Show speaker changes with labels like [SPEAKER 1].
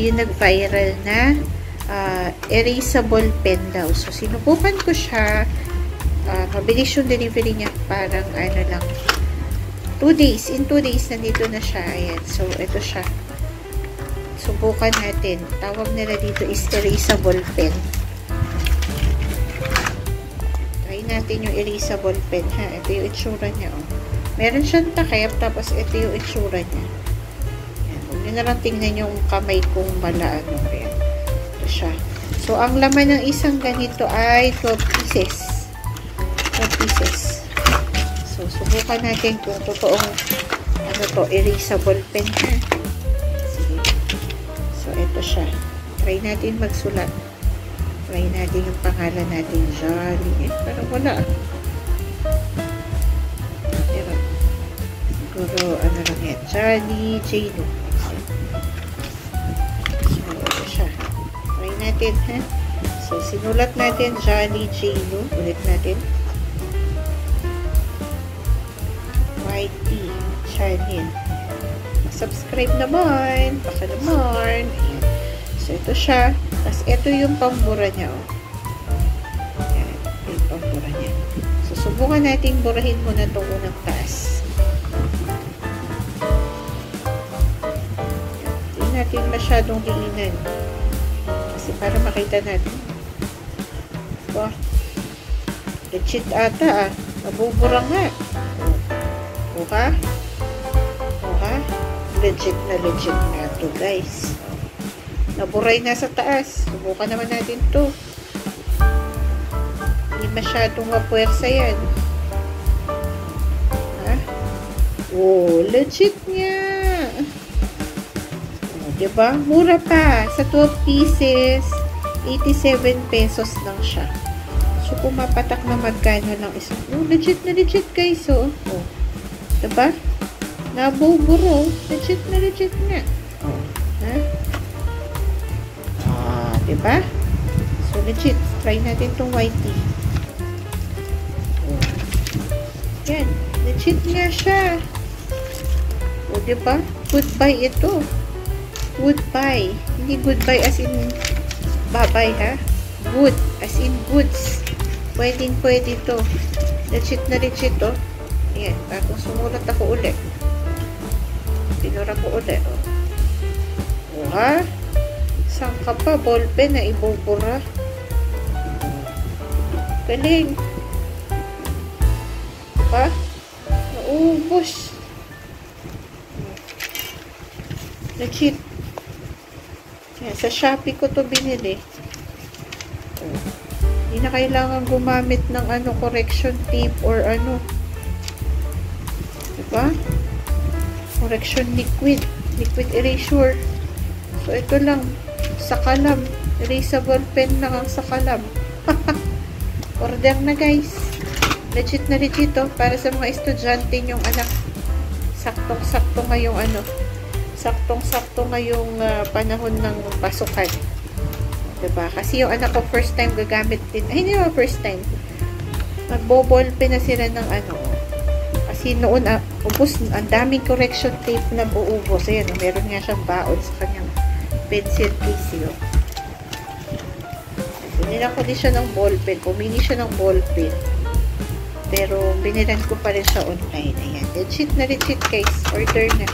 [SPEAKER 1] yung nag-viral na erasable pen daw. So, sinubukan ko siya. Mabilis yung delivery niya. Parang ano lang, 2 days. In 2 days, nandito na siya. Ayan. So, ito siya. Subukan natin. Tawag nila dito is erasable pen. Try natin yung erasable pen, ha. Ito yung itsura niya, oh. Meron siyang takip, tapos ito yung itsura niya. Ayan. Huwag nyo na lang tingnan yung kamay kong mala, ano. Ayan. Ito siya. So, ang laman ng isang ganito ay 12 pieces. 12 pieces. So, subukan natin kung totoong ano to, erasable pen, ha. So, ito siya. Try natin magsulat. Try natin yung pangalan natin. Jolly. Parang wala. Pero, siguro, ano lang yan. Jolly J-Lo. So, ito siya. Try natin, ha? So, sinulat natin Jolly J-Lo. Ulit natin. YT channel. Subscribe naman. Baka naman. Ayan. So, ito siya. Tapos, ito yung pambura niya. Oh. Ayan. Ito yung pambura niya. So, subukan natin burahin muna itong unang taas. Hindi natin masyadong liinan. Kasi para makita natin. Wow. Legit ata, ah. Nabubura nga. O ha? O ha? Legit na to, guys. Naburay na sa taas. Subukan naman natin to. Hindi masyadong mapuwersa yan. Ha? Oh, legit niya. O, diba? Mura pa. Sa 12 pieces, 87 pesos lang siya. So, kung mapatak na magkano lang isa. Oh, legit na legit, guys. Oh. Oh. Diba? Nabuburo. Legit na legit nga. Oh. Ha? Diba? So, legit. Try natin itong YT. Oh. Yan. Legit nga siya. O, diba? Goodbye ito. Goodbye. Hindi goodbye as in bye-bye, ha? Good. As in goods. Pwedeng-pwede ito. Legit na legit, oh. Ayan. Tapos sumulat ako ulit. Pinura ko ulit, oh. O, ha? Saan ka pa? Ballpen na ibubura. Galing. Diba? Naubos. Legit. Yan, sa Shopee ko to binili. Hindi na kailangan gumamit ng ano, correction tape or ano. Diba? Correction liquid. Liquid erasure. So, ito lang. Sa kalam. Erasable pen lang ang sa kalam. Order na, guys. Legit na legit, oh. Para sa mga estudyante yung anak. Saktong-sakto ngayong ano. Saktong-sakto ngayong panahon ng pasukan. Diba? Kasi yung anak ko first time gagamit din. Ay, hindi naman first time. Magbo-ball pen na sila ng ano. Kasi noon, ubos, ang daming correction tape na buubos. Ayan, meron nga siyang baon sa kanyang pencil case, yun. Binilan ko din siya ng ballpen. Pumili siya ng ballpen. Pero, binilan ko pa rin siya online. Ayan. Legit na legit, guys. Order na.